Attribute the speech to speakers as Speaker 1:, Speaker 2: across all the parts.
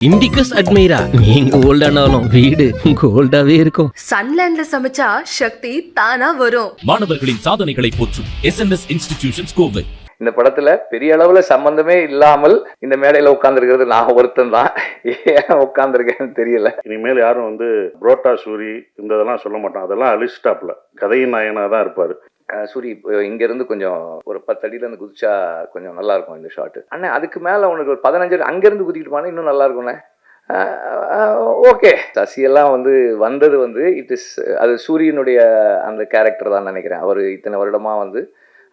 Speaker 1: Indicus அட்மைரா நீங்க ஓல்டானாலும் வீடு கோல்டாவே இருக்கும்.
Speaker 2: சன்லேண்ட்ல சமைச்சா சக்தி தானா வரும்.
Speaker 3: மாணவர்களின் சாதனைகளை போற்றும் SNS இன்ஸ்டிடியூஷன்ஸ் கோவை.
Speaker 4: இந்த படத்துல பெரிய அளவுல சம்பந்தமே இல்லாமல் இந்த மேடையில உட்கார்ந்துருக்கிறது நான் ஒருத்தன் தான். ஏன் உட்கார்ந்துருக்கேன்னு தெரியல.
Speaker 5: இனிமேல் யாரும் புரோட்டா சூரி இந்த இதெல்லாம் சொல்ல மாட்டான், அதெல்லாம் அலிஸ்டாப்ல கதையின் நாயனா தான் இருப்பாரு.
Speaker 4: சூரி இங்க இருந்து கொஞ்சம் ஒரு 10 அடியில இருந்து குதிச்சா கொஞ்சம் நல்லா இருக்கும் இந்த ஷாட். அண்ணே அதுக்கு மேல உனக்கு ஒரு 15 அடி அங்க இருந்து குதிக்கிட்டு போனா இன்னும் நல்லா இருக்கும்ண்ணே. ஓகே, சசியெல்லாம் வந்தது இட் இஸ் அது சூரியனுடைய அந்த கேரக்டர் தான் நினைக்கிறேன். அவர் இத்தனை வருடமா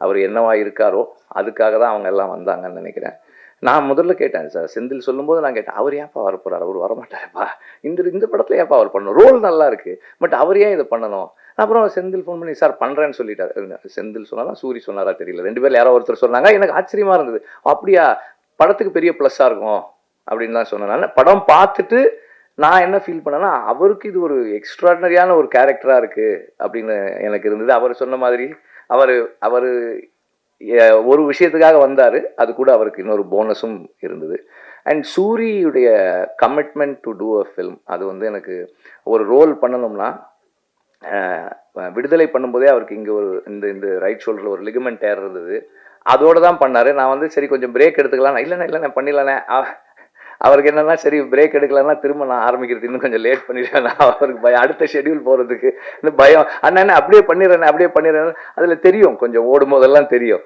Speaker 4: அவர் என்னவா இருக்காரோ அதுக்காக தான் அவங்க எல்லாம் வந்தாங்கன்னு நினைக்கிறேன். நான் முதல்ல கேட்டேன் சார், செந்தில் சொல்லும்போது நான் கேட்டேன், அவர் ஏன்ப்பா வரப்போறாரு, அவர் வரமாட்டாருப்பா, இந்த படத்துல ஏன்ப்பா அவர் பண்ணணும், ரோல் நல்லா இருக்கு, பட் அவர் ஏன் இதை பண்ணணும். அப்புறம் செந்தில் ஃபோன் பண்ணி சார் பண்றேன்னு சொல்லிட்டாரு. செந்தில் சொன்னாரா சூரி சொன்னாரா தெரியல, 2 பேர்ல யாரோ ஒருத்தர் சொன்னாங்க. எனக்கு ஆச்சரியமா இருந்தது, அப்படியா படத்துக்கு பெரிய ப்ளஸ்ஸா இருக்கும் அப்படின்னு தான் சொன்னேன். படம் பார்த்துட்டு நான் என்ன ஃபீல் பண்ணேன்னா, அவருக்கு இது ஒரு எக்ஸ்ட்ராடினரியான ஒரு கேரக்டரா இருக்கு அப்படின்னு எனக்கு இருந்தது. அவர் சொன்ன மாதிரி அவர் ஒரு விஷயத்துக்காக வந்தாரு, அது கூட அவருக்கு இன்னொரு போனஸும் இருந்தது. அண்ட் சூரியுடைய commitment to do a film, அது எனக்கு ஒரு ரோல் பண்ணணும்னா விடுதலை பண்ணும்போதே அவருக்கு இங்கே ஒரு இந்த ரைட் ஷோல்டரில் ஒரு லிகமெண்ட் டேர் இருந்தது, அதோடு தான் பண்ணார். நான் சரி கொஞ்சம் பிரேக் எடுத்துக்கலாம், இல்லைண்ணே பண்ணிடலானே. அவருக்கு என்னன்னா சரி பிரேக் எடுக்கலன்னா திரும்ப நான் ஆரம்பிக்கிறது இன்னும் கொஞ்சம் லேட் பண்ணிடுவேன், அவருக்கு பயம், அடுத்த ஷெடியூல் போகிறதுக்கு இந்த பயம். அண்ணா அப்படியே பண்ணிடுறேன். அதில் தெரியும், கொஞ்சம் ஓடும் போதெல்லாம் தெரியும்.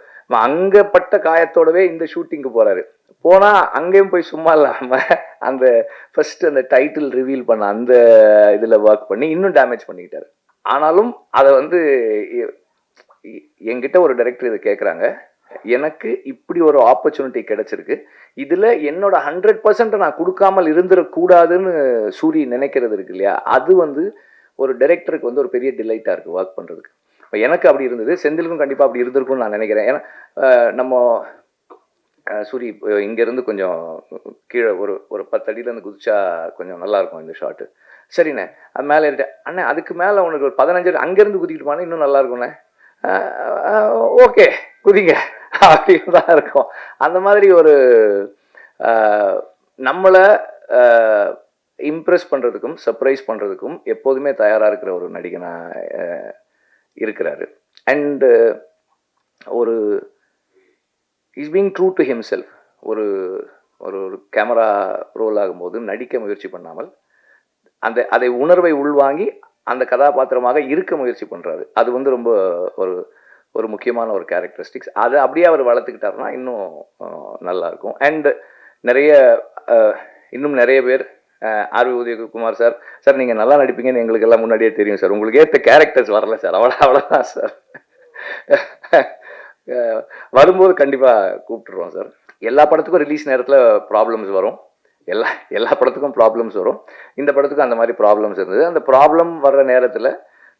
Speaker 4: அங்கே பட்ட காயத்தோடவே இந்த ஷூட்டிங்க்கு போகிறாரு. போனால் அங்கேயும் போய் சும்மா இல்லாமல் அந்த ஃபர்ஸ்ட் அந்த டைட்டில் ரிவீல் பண்ண அந்த இதில் ஒர்க் பண்ணி இன்னும் டேமேஜ் பண்ணிக்கிட்டாரு. ஆனாலும் அதை என்கிட்ட ஒரு டைரக்டர் இதை கேட்குறாங்க, எனக்கு இப்படி ஒரு ஆப்பர்ச்சுனிட்டி கிடைச்சிருக்கு, இதுல என்னோட 100% நான் கொடுக்காமல் இருந்துடக்கூடாதுன்னு சூரி நினைக்கிறது இருக்கு இல்லையா, அது ஒரு டைரக்டருக்கு ஒரு பெரிய டிலைட்டா இருக்கு ஒர்க் பண்றதுக்கு. இப்போ எனக்கு அப்படி இருந்தது, செந்திலுக்கும் கண்டிப்பா அப்படி இருந்திருக்கும்னு நான் நினைக்கிறேன். ஏன்னா நம்ம சூரி இங்க இருந்து கொஞ்சம் கீழே ஒரு 10 அடியில இருந்து குதிச்சா கொஞ்சம் நல்லா இருக்கும் இந்த ஷாட்டு. சரிண்ணே அது மேலே ஏறிட்டேன். அண்ணே அதுக்கு மேலே உனக்கு ஒரு 15 அடி அங்கேருந்து குதிக்கிட்டு போனா இன்னும் நல்லா இருக்கும்ண்ணே. ஓகே குதிங்க அப்படின்னு தான் இருக்கும். அந்த மாதிரி ஒரு நம்மளை இம்ப்ரெஸ் பண்ணுறதுக்கும் சர்ப்ரைஸ் பண்ணுறதுக்கும் எப்போதுமே தயாராக இருக்கிற ஒரு நடிகனாக இருக்கிறாரு. அண்டு ஒரு is being true to himself. ஒரு ஒரு கேமரா ரோல் ஆகும்போது நடிக்க முயற்சி பண்ணாமல் அதை உணர்வை உள்வாங்கி அந்த கதாபாத்திரமாக இருக்க முயற்சி பண்ணுறாரு. அது ரொம்ப ஒரு முக்கியமான ஒரு கேரக்டரிஸ்டிக்ஸ். அதை அப்படியே அவர் வளர்த்துக்கிட்டாருன்னா இன்னும் நல்லாயிருக்கும். அண்ட் இன்னும் நிறைய பேர் ஆர்வி உதயகுமார் சார் நீங்கள் நல்லா நடிப்பீங்கன்னு எங்களுக்கு எல்லாம் முன்னாடியே தெரியும் சார், உங்களுக்கு ஏற்ற கேரக்டர்ஸ் வரல சார், அவ்வளோதான் சார். வரும்போது கண்டிப்பாக கூப்பிட்டுருவோம் சார். எல்லா படத்துக்கும் ரிலீஸ் நேரத்தில் ப்ராப்ளம்ஸ் வரும், எல்லா படத்துக்கும் ப்ராப்ளம்ஸ் வரும். இந்த படத்துக்கும் அந்த மாதிரி ப்ராப்ளம்ஸ் இருந்தது. அந்த ப்ராப்ளம் வர்ற நேரத்தில்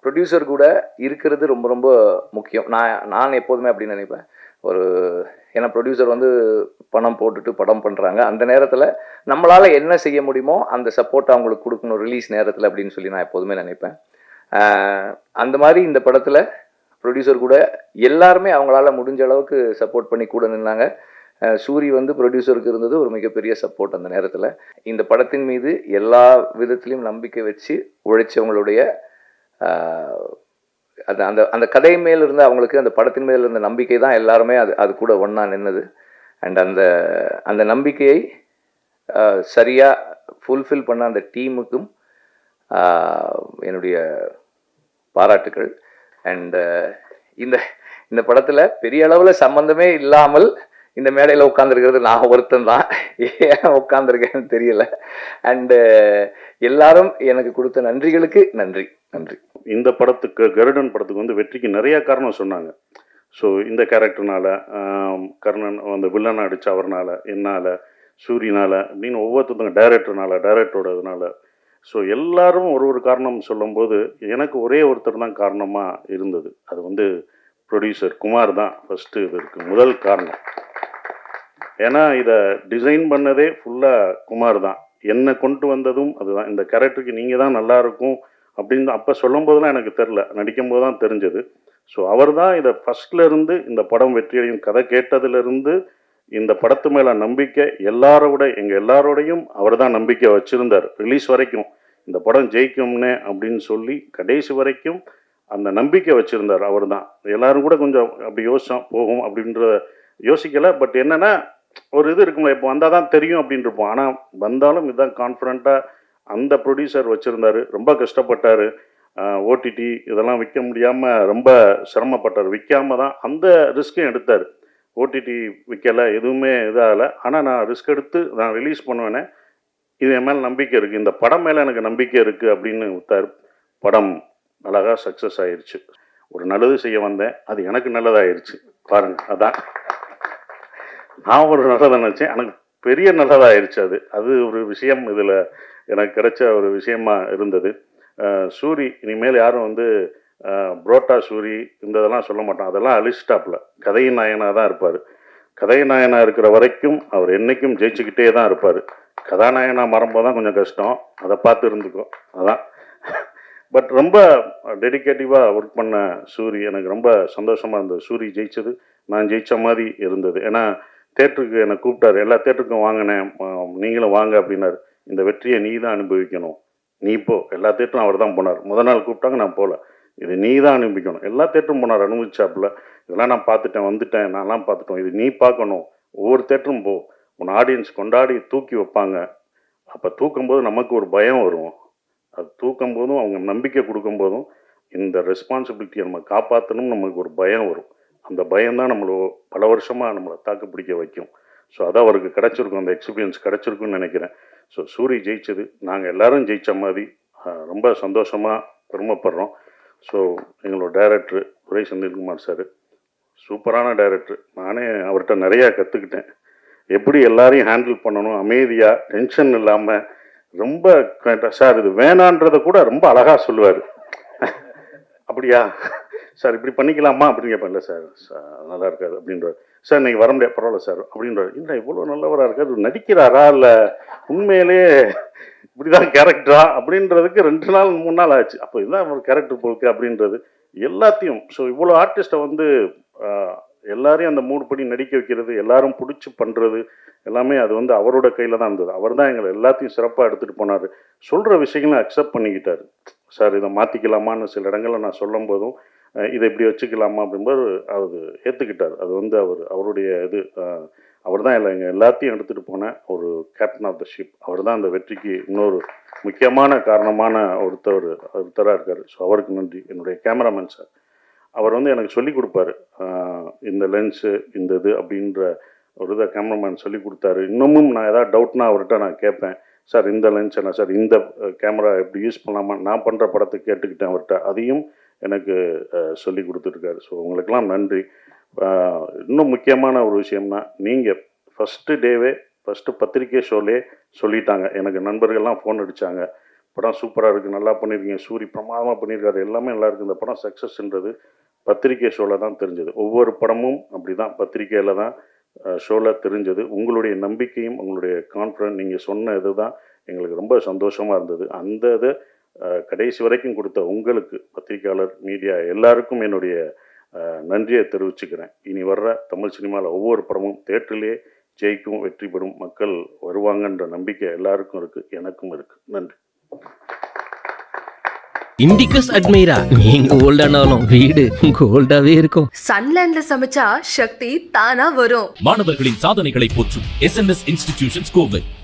Speaker 4: ப்ரொடியூசர் கூட இருக்கிறது ரொம்ப ரொம்ப முக்கியம். நான் எப்போதுமே அப்படின்னு நினைப்பேன். ஏன்னா ப்ரொடியூசர் பணம் போட்டுட்டு படம் பண்ணுறாங்க, அந்த நேரத்தில் நம்மளால் என்ன செய்ய முடியுமோ அந்த சப்போர்ட் அவங்களுக்கு கொடுக்கணும் ரிலீஸ் நேரத்தில் அப்படின்னு சொல்லி நான் எப்போதுமே நினைப்பேன். அந்த மாதிரி இந்த படத்தில் ப்ரொடியூசர் கூட எல்லாருமே அவங்களால முடிஞ்ச அளவுக்கு சப்போர்ட் பண்ணி கூட நின்னாங்க. சூரி ப்ரொடியூசருக்கு இருந்தது ஒரு மிகப்பெரிய சப்போர்ட் அந்த நேரத்தில். இந்த படத்தின் மீது எல்லா விதத்திலையும் நம்பிக்கை வச்சு உழைச்சவங்களுடைய அந்த கதை மேல் இருந்த அவங்களுக்கு அந்த படத்தின் மேல் இருந்த நம்பிக்கை தான் எல்லாருமே அது கூட ஒன்றா நின்னது. அண்ட் அந்த நம்பிக்கையை சரியாக ஃபுல்ஃபில் பண்ண அந்த டீமுக்கும் என்னுடைய பாராட்டுக்கள். அண்ட் இந்த படத்தில் பெரிய அளவில் சம்பந்தமே இல்லாமல் இந்த மேடையில் உட்காந்துருக்கிறது நான் ஒருத்தன் தான். ஏன் உட்காந்துருக்கேன்னு தெரியல. அண்டு எல்லாரும் எனக்கு கொடுத்த நன்றிகளுக்கு நன்றி.
Speaker 5: இந்த படத்துக்கு கருடன் படத்துக்கு வெற்றிக்கு நிறைய காரணம் சொன்னாங்க. ஸோ இந்த கேரக்டர்னால, கர்ணன் வில்லனை அடிச்ச அவர்னால, என்னால், சூரியனால அப்படின்னு ஒவ்வொருத்தவங்க டைரக்டரோடதுனால, ஸோ எல்லாரும் ஒரு காரணம் சொல்லும்போது எனக்கு ஒரே ஒருத்தர் தான் காரணமாக இருந்தது. அது ப்ரொடியூசர் குமார் தான் ஃபஸ்ட்டு இதற்கு முதல் காரணம். ஏன்னா இதை டிசைன் பண்ணதே ஃபுல்லாக குமார் தான், என்னை கொண்டு வந்ததும் அதுதான். இந்த கேரக்டருக்கு நீங்கள் தான் நல்லாயிருக்கும் அப்படின்னு அப்போ சொல்லும் போதெல்லாம் எனக்கு தெரில, நடிக்கும் போது தான் தெரிஞ்சது. ஸோ அவர் தான் இதை ஃபஸ்ட்லேருந்து இந்த படம் வெற்றியடையும் கதை கேட்டதுலேருந்து இந்த படத்து மேலே நம்பிக்கை எங்கள் எல்லாரோடையும் அவர் தான் நம்பிக்கை வச்சுருந்தார். ரிலீஸ் வரைக்கும் இந்த படம் ஜெயிக்கும்னே அப்படின்னு சொல்லி கடைசி வரைக்கும் அந்த நம்பிக்கை வச்சுருந்தார் அவர் தான். எல்லோரும் கூட கொஞ்சம் அப்படி யோசிச்சோம் போகும் அப்படின்ற யோசிக்கலை. பட் என்னென்னா ஒரு இது இருக்குங்களா, இப்போ வந்தால் தான் தெரியும் அப்படின்னு இருப்போம். ஆனால் வந்தாலும் இதுதான் கான்ஃபிடண்ட்டாக அந்த ப்ரொடியூசர் வச்சுருந்தார். ரொம்ப கஷ்டப்பட்டார். ஓடிடி இதெல்லாம் விற்க முடியாமல் ரொம்ப சிரமப்பட்டார். விற்காம தான் அந்த ரிஸ்க்கையும் எடுத்தார். ஓடிடி விற்கலை, எதுவுமே இதாகலை. ஆனால் நான் ரிஸ்க் எடுத்து நான் ரிலீஸ் பண்ணுவேனே, இது என் மேலே நம்பிக்கை இருக்குது, இந்த படம் மேலே எனக்கு நம்பிக்கை இருக்குது அப்படின்னு விட்டார். படம் அழகாக சக்ஸஸ் ஆயிடுச்சு. ஒரு நல்லது செய்ய வந்தேன், அது எனக்கு நல்லதாகிடுச்சு பாருங்கள். அதான் நான் ஒரு நல்லதை நினச்சேன், எனக்கு பெரிய நல்லதாகிடுச்சு. அது ஒரு விஷயம் இதில் எனக்கு கிடைச்ச ஒரு விஷயமா இருந்தது. சூரி இனிமேல் யாரும் வந்து புரோட்டா சூரி இந்த இதெல்லாம் சொல்ல மாட்டான். அதெல்லாம் அழிச்சிட்டாப்புல. கதையின் நாயனாக தான் இருப்பார். கதையின் நாயனாக இருக்கிற வரைக்கும் அவர் என்றைக்கும் ஜெயிச்சுக்கிட்டே தான் இருப்பார். கதாநாயகனாக மாறும்போது தான் கொஞ்சம் கஷ்டம், அதை பார்த்து இருந்துக்கும். அதான் பட் ரொம்ப டெடிகேட்டிவாக ஒர்க் பண்ண சூரி எனக்கு ரொம்ப சந்தோஷமாக இருந்தது. சூரி ஜெயிச்சது நான் ஜெயித்த மாதிரி இருந்தது. ஏன்னா தேட்டருக்கு என்னை கூப்பிட்டாரு, எல்லா தேட்டருக்கும் வாங்கினேன், நீங்களும் வாங்க அப்படின்னாரு. இந்த வெற்றியை நீ தான் அனுபவிக்கணும், நீ போ. எல்லா தேட்டரும் அவர் தான் போனார். முதல் நாள் கூப்பிட்டாங்க, நான் போகல. இது நீ தான் அனுபவிக்கணும். எல்லா தேட்டரும் போனார், அனுபவிச்சாப்புல. இதெல்லாம் நான் பார்த்துட்டேன், வந்துட்டேன், நான்லாம் பார்த்துட்டோம், இது நீ பார்க்கணும். ஒவ்வொரு தேட்டரும் போ, உன் ஆடியன்ஸ் கொண்டாடி தூக்கி வைப்பாங்க. அப்போ தூக்கும்போது நமக்கு ஒரு பயம் வரும். அது தூக்கும் போதும் அவங்க நம்பிக்கை கொடுக்கும்போதும் இந்த ரெஸ்பான்சிபிலிட்டியை நம்ம காப்பாற்றணும், நமக்கு ஒரு பயம் வரும். அந்த பயம்தான் நம்மளை பல வருஷமாக நம்மளை தாக்கு பிடிக்க வைக்கும். ஸோ அதான் அவருக்கு கிடச்சிருக்கும், அந்த எக்ஸ்பீரியன்ஸ் கிடச்சிருக்குன்னு நினைக்கிறேன். ஸோ சூரி ஜெயிச்சது நாங்கள் எல்லோரும் ஜெயித்த மாதிரி ரொம்ப சந்தோஷமாக பெருமைப்படுறோம். ஸோ எங்களோட டைரக்டர் துரை செந்தில்குமார் சார் சூப்பரான டைரக்டர். நானே அவர்கிட்ட நிறையா கற்றுக்கிட்டேன். எப்படி எல்லாரையும் ஹேண்டில் பண்ணணும், அமைதியாக டென்ஷன் இல்லாமல் ரொம்ப சார் இது வேணான்றதை கூட ரொம்ப அழகாக சொல்லுவார். அப்படியா சார் இப்படி பண்ணிக்கலாமா அப்படின்னு கேட்பேன். இல்லை சார் நல்லா இருக்காது அப்படின்றார். சார் நீங்கள் வர முடியாது, பரவாயில்ல சார் அப்படின்றார். இல்லை இவ்வளோ நல்லவராக இருக்கார், நடிக்கிறாரா இல்லை உண்மையிலே இப்படிதான் கேரக்டரா அப்படின்றதுக்கு 2 நாள் 3 நாள் ஆச்சு. அப்போ இதுதான் ஒரு கேரக்டர் போக்கு அப்படின்றது எல்லாத்தையும். ஸோ இவ்வளோ ஆர்டிஸ்ட்டை வந்து எல்லாரையும் அந்த மூடு படி நடிக்க வைக்கிறது, எல்லாரும் பிடிச்சி பண்ணுறது எல்லாமே அது வந்து அவரோட கையில் தான் இருந்தது. அவர் தான் எங்களை எல்லாத்தையும் சிறப்பாக எடுத்துகிட்டு போனார். சொல்கிற விஷயங்களை அக்செப்ட் பண்ணிக்கிட்டார். சார் இதை மாற்றிக்கலாமான்னு சில இடங்களில் நான் சொல்லும் போதும் இதை இப்படி வச்சுக்கலாமா அப்படின்போது அவர் ஏற்றுக்கிட்டார். அது வந்து அவருடைய இது அவர் தான் எங்கள் எல்லாத்தையும் எடுத்துகிட்டு போன கேப்டன் ஆஃப் த ஷிப். அவர் தான் அந்த வெற்றிக்கு இன்னொரு முக்கியமான காரணமான ஒருத்தராக இருக்கார். ஸோ அவருக்கு நன்றி. என்னுடைய கேமராமேன் சார், அவர் வந்து எனக்கு சொல்லி கொடுப்பாரு, இந்த லென்ஸு இந்த இது அப்படின்ற ஒரு இதை கேமராமேன் சொல்லி கொடுத்தாரு. இன்னமும் நான் ஏதாவது டவுட்னா அவர்கிட்ட நான் கேட்பேன். சார் இந்த லென்ஸ் என்ன சார், இந்த கேமரா எப்படி யூஸ் பண்ணலாமா, நான் பண்ணுற படத்தை கேட்டுக்கிட்டேன் அவர்கிட்ட. அதையும் எனக்கு சொல்லி கொடுத்துருக்காரு. ஸோ உங்களுக்கெல்லாம் நன்றி. இன்னும் முக்கியமான ஒரு விஷயம்னா, நீங்கள் ஃபஸ்ட்டு பத்திரிக்கை ஷோலே சொல்லிட்டாங்க. எனக்கு நண்பர்கள்லாம் ஃபோன் அடித்தாங்க, படம் சூப்பராக இருக்குது, நல்லா பண்ணியிருக்கீங்க, சூரி பிரமாதமாக பண்ணியிருக்காரு, எல்லாமே நல்லா இருக்குது, இந்த படம் சக்ஸஸ்ன்றது பத்திரிக்கை ஷோவில் தான் தெரிஞ்சது. ஒவ்வொரு படமும் அப்படி தான் பத்திரிக்கையில் தான் ஷோவில் தெரிஞ்சது. உங்களுடைய நம்பிக்கையும் உங்களுடைய கான்ஃபிடன்ஸ், நீங்கள் சொன்ன இது தான் எங்களுக்கு ரொம்ப சந்தோஷமாக இருந்தது. அந்த இதை கடைசி வரைக்கும் கொடுத்த உங்களுக்கு, பத்திரிக்கையாளர், மீடியா எல்லாருக்கும் என்னுடைய நன்றியை தெரிவிச்சுக்கிறேன். இனி வர்ற தமிழ் சினிமாவில் ஒவ்வொரு படமும் தேட்டரிலே ஜெயிக்கும், வெற்றி பெறும், மக்கள் வருவாங்கன்ற நம்பிக்கை எல்லாருக்கும் இருக்குது, எனக்கும் இருக்குது. நன்றி.
Speaker 1: இண்டிகஸ் அட்மைரா, நீங்க ஓல்டானாலும் வீடு கோல்டாவே இருக்கும்.
Speaker 2: சன்லேண்ட்ல சமைச்சா சக்தி தானா வரும்.
Speaker 3: மாணவர்களின் சாதனைகளை போற்றும் SNS இன்ஸ்டிடியூஷன்ஸ் கோவை.